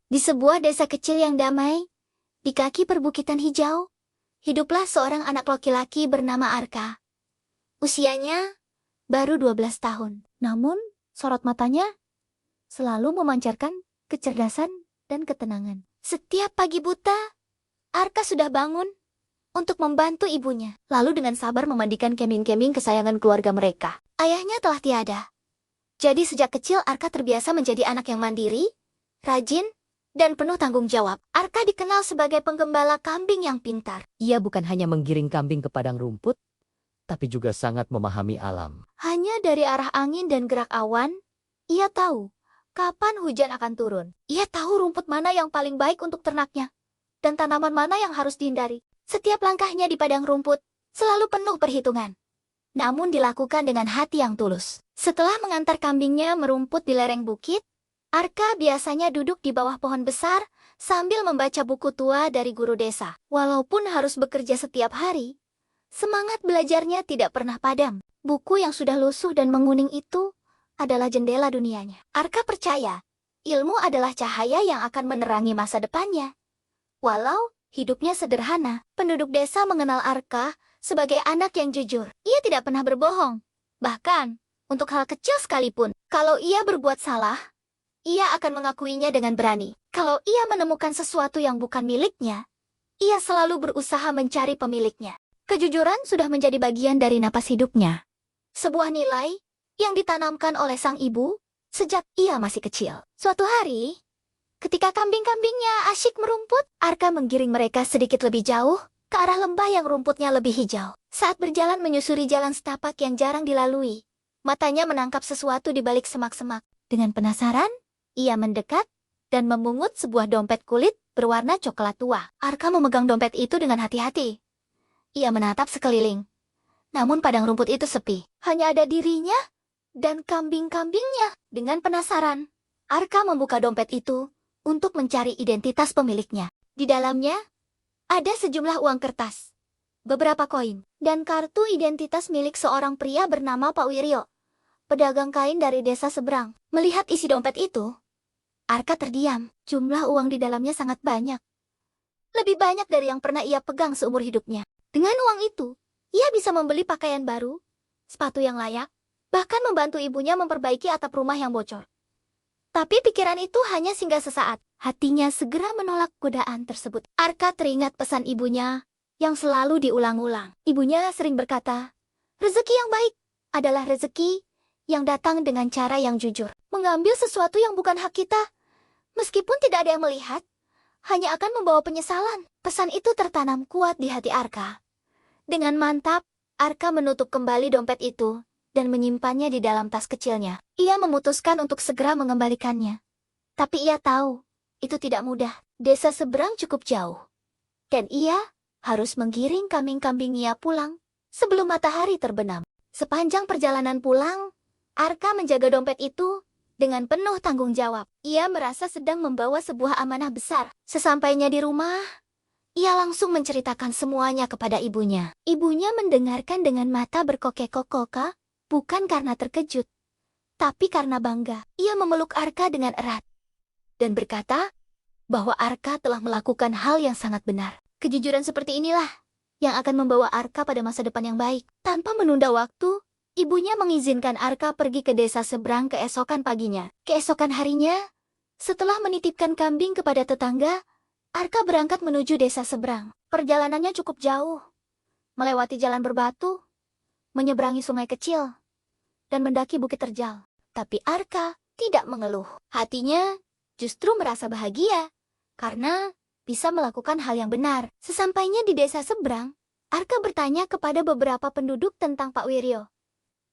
Di sebuah desa kecil yang damai, di kaki perbukitan hijau, hiduplah seorang anak laki-laki bernama Arka. Usianya baru 12 tahun. Namun, sorot matanya selalu memancarkan kecerdasan dan ketenangan. Setiap pagi buta, Arka sudah bangun untuk membantu ibunya, lalu dengan sabar memandikan kambing-kambing kesayangan keluarga mereka. Ayahnya telah tiada. Jadi sejak kecil Arka terbiasa menjadi anak yang mandiri, rajin, dan penuh tanggung jawab. Arka dikenal sebagai penggembala kambing yang pintar. Ia bukan hanya menggiring kambing ke padang rumput, tapi juga sangat memahami alam. Hanya dari arah angin dan gerak awan, ia tahu kapan hujan akan turun. Ia tahu rumput mana yang paling baik untuk ternaknya, dan tanaman mana yang harus dihindari. Setiap langkahnya di padang rumput selalu penuh perhitungan, namun dilakukan dengan hati yang tulus. Setelah mengantar kambingnya merumput di lereng bukit, Arka biasanya duduk di bawah pohon besar sambil membaca buku tua dari guru desa. Walaupun harus bekerja setiap hari, semangat belajarnya tidak pernah padam. Buku yang sudah lusuh dan menguning itu adalah jendela dunianya. Arka percaya, ilmu adalah cahaya yang akan menerangi masa depannya. Walau hidupnya sederhana, penduduk desa mengenal Arka sebagai anak yang jujur. Ia tidak pernah berbohong. Bahkan, untuk hal kecil sekalipun, kalau ia berbuat salah, ia akan mengakuinya dengan berani. Kalau ia menemukan sesuatu yang bukan miliknya, ia selalu berusaha mencari pemiliknya. Kejujuran sudah menjadi bagian dari napas hidupnya. Sebuah nilai yang ditanamkan oleh sang ibu sejak ia masih kecil. Suatu hari, ketika kambing-kambingnya asyik merumput, Arka menggiring mereka sedikit lebih jauh ke arah lembah yang rumputnya lebih hijau. Saat berjalan menyusuri jalan setapak yang jarang dilalui, matanya menangkap sesuatu di balik semak-semak. Dengan penasaran, ia mendekat dan memungut sebuah dompet kulit berwarna coklat tua. Arka memegang dompet itu dengan hati-hati. Ia menatap sekeliling. Namun padang rumput itu sepi. Hanya ada dirinya dan kambing-kambingnya. Dengan penasaran, Arka membuka dompet itu untuk mencari identitas pemiliknya. Di dalamnya, ada sejumlah uang kertas, beberapa koin, dan kartu identitas milik seorang pria bernama Pak Wiryo, pedagang kain dari desa seberang. Melihat isi dompet itu, Arka terdiam. Jumlah uang di dalamnya sangat banyak. Lebih banyak dari yang pernah ia pegang seumur hidupnya. Dengan uang itu, ia bisa membeli pakaian baru, sepatu yang layak, bahkan membantu ibunya memperbaiki atap rumah yang bocor. Tapi pikiran itu hanya singgah sesaat. Hatinya segera menolak godaan tersebut. Arka teringat pesan ibunya yang selalu diulang-ulang. Ibunya sering berkata, rezeki yang baik adalah rezeki yang datang dengan cara yang jujur. Mengambil sesuatu yang bukan hak kita, meskipun tidak ada yang melihat, hanya akan membawa penyesalan. Pesan itu tertanam kuat di hati Arka. Dengan mantap, Arka menutup kembali dompet itu dan menyimpannya di dalam tas kecilnya. Ia memutuskan untuk segera mengembalikannya. Tapi ia tahu, itu tidak mudah. Desa seberang cukup jauh. Dan ia harus menggiring kambing-kambingnya pulang sebelum matahari terbenam. Sepanjang perjalanan pulang, Arka menjaga dompet itu dengan penuh tanggung jawab. Ia merasa sedang membawa sebuah amanah besar. Sesampainya di rumah, ia langsung menceritakan semuanya kepada ibunya. Ibunya mendengarkan dengan mata berkokek-kokok, bukan karena terkejut, tapi karena bangga. Ia memeluk Arka dengan erat dan berkata bahwa Arka telah melakukan hal yang sangat benar. Kejujuran seperti inilah yang akan membawa Arka pada masa depan yang baik. Tanpa menunda waktu, ibunya mengizinkan Arka pergi ke desa seberang keesokan paginya. Keesokan harinya, setelah menitipkan kambing kepada tetangga, Arka berangkat menuju desa seberang. Perjalanannya cukup jauh, melewati jalan berbatu, menyeberangi sungai kecil, dan mendaki bukit terjal. Tapi Arka tidak mengeluh. Hatinya justru merasa bahagia, karena bisa melakukan hal yang benar. Sesampainya di desa seberang, Arka bertanya kepada beberapa penduduk tentang Pak Wiryo.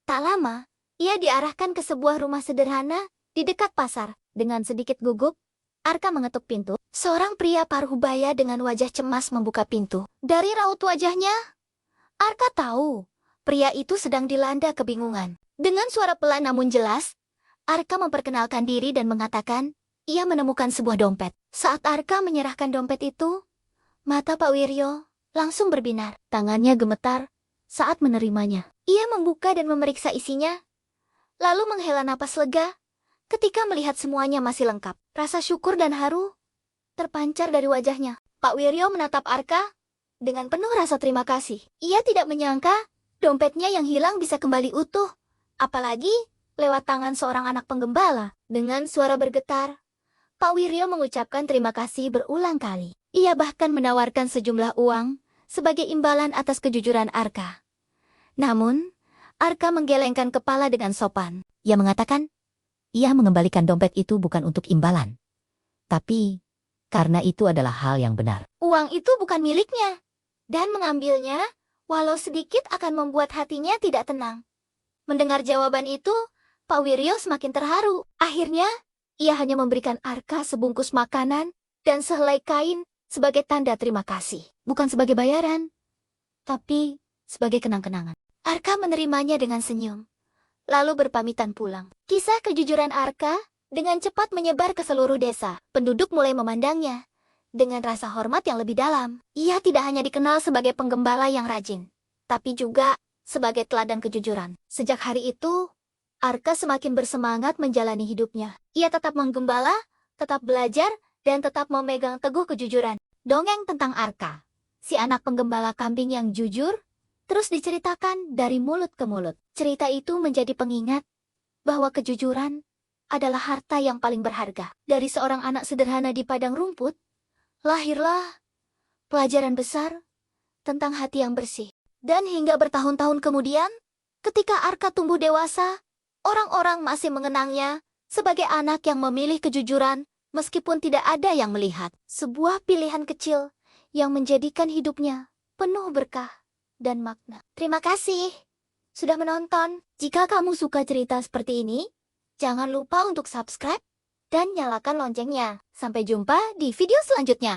Tak lama, ia diarahkan ke sebuah rumah sederhana di dekat pasar. Dengan sedikit gugup, Arka mengetuk pintu. Seorang pria parubaya dengan wajah cemas membuka pintu. Dari raut wajahnya, Arka tahu pria itu sedang dilanda kebingungan. Dengan suara pelan namun jelas, Arka memperkenalkan diri dan mengatakan ia menemukan sebuah dompet. Saat Arka menyerahkan dompet itu, mata Pak Wiryo langsung berbinar. Tangannya gemetar saat menerimanya. Ia membuka dan memeriksa isinya, lalu menghela napas lega ketika melihat semuanya masih lengkap. Rasa syukur dan haru terpancar dari wajahnya. Pak Wiryo menatap Arka dengan penuh rasa terima kasih. Ia tidak menyangka dompetnya yang hilang bisa kembali utuh, apalagi lewat tangan seorang anak penggembala. Dengan suara bergetar, Pak Wiryo mengucapkan terima kasih berulang kali. Ia bahkan menawarkan sejumlah uang sebagai imbalan atas kejujuran Arka. Namun, Arka menggelengkan kepala dengan sopan. Ia mengatakan, ia mengembalikan dompet itu bukan untuk imbalan, tapi karena itu adalah hal yang benar. Uang itu bukan miliknya, dan mengambilnya, walau sedikit akan membuat hatinya tidak tenang. Mendengar jawaban itu, Pak Wiryo semakin terharu. Akhirnya, ia hanya memberikan Arka sebungkus makanan dan sehelai kain sebagai tanda terima kasih. Bukan sebagai bayaran, tapi sebagai kenang-kenangan. Arka menerimanya dengan senyum, lalu berpamitan pulang. Kisah kejujuran Arka dengan cepat menyebar ke seluruh desa. Penduduk mulai memandangnya dengan rasa hormat yang lebih dalam. Ia tidak hanya dikenal sebagai penggembala yang rajin, tapi juga sebagai teladan kejujuran. Sejak hari itu, Arka semakin bersemangat menjalani hidupnya. Ia tetap menggembala, tetap belajar, dan tetap memegang teguh kejujuran. Dongeng tentang Arka, si anak penggembala kambing yang jujur, terus diceritakan dari mulut ke mulut. Cerita itu menjadi pengingat bahwa kejujuran adalah harta yang paling berharga. Dari seorang anak sederhana di padang rumput, lahirlah pelajaran besar tentang hati yang bersih. Dan hingga bertahun-tahun kemudian, ketika Arka tumbuh dewasa, orang-orang masih mengenangnya sebagai anak yang memilih kejujuran meskipun tidak ada yang melihat. Sebuah pilihan kecil yang menjadikan hidupnya penuh berkah dan makna. Terima kasih sudah menonton. Jika kamu suka cerita seperti ini, jangan lupa untuk subscribe dan nyalakan loncengnya. Sampai jumpa di video selanjutnya.